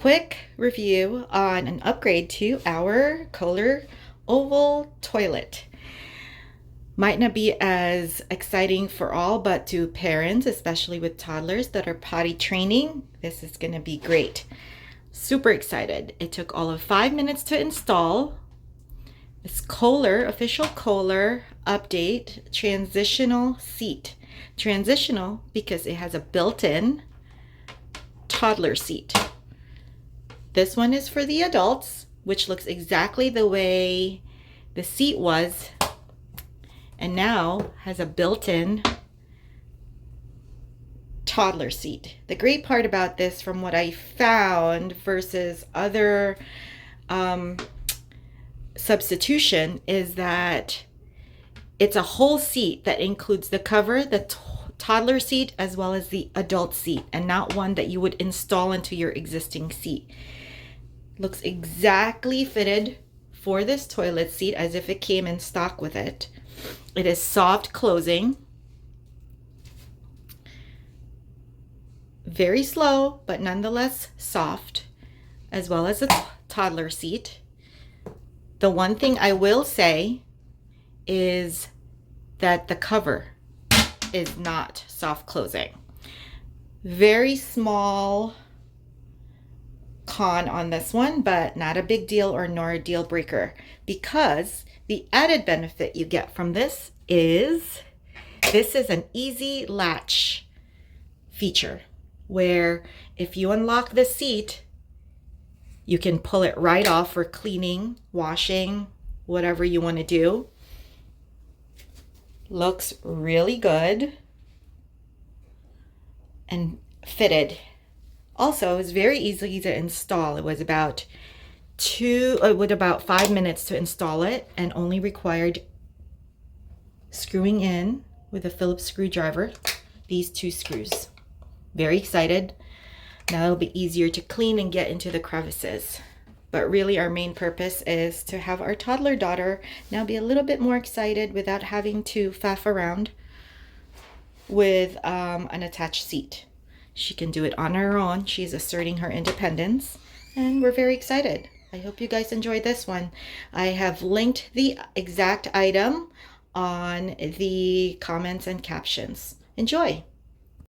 quick review on an upgrade to our Kohler oval toilet. Might not be as exciting for all, but to parents, especially with toddlers that are potty training, this is going to be great. Super excited. It took all of 5 minutes to install. This Kohler, official Kohler update, transitional seat. Transitional because it has a built-in toddler seat. This one is for the adults, which looks exactly the way the seat was, and now has a built-in toddler seat. The great part about this, from what I found versus other substitution, is that it's a whole seat that includes the cover, the toddler seat, as well as the adult seat, and not one that you would install into your existing seat. Looks exactly fitted for this toilet seat as if it came in stock with it. It is soft closing, very slow, but nonetheless soft, as well as a toddler seat. The one thing I will say is that the cover is not soft closing. Very small con on this one, but not a big deal or nor a deal breaker, because the added benefit you get from this is an easy latch feature, where if you unlock the seat, you can pull it right off for cleaning, washing, whatever you want to do. Looks really good and fitted. Also, it was very easy to install. It was about 5 minutes to install it, and only required screwing in with a Phillips screwdriver these 2 screws. Very excited. Now it'll be easier to clean and get into the crevices. But really our main purpose is to have our toddler daughter now be a little bit more excited without having to faff around with an attached seat. She can do it on her own. She's asserting her independence, and we're very excited. I hope you guys enjoyed this one. I have linked the exact item on the comments and captions. Enjoy!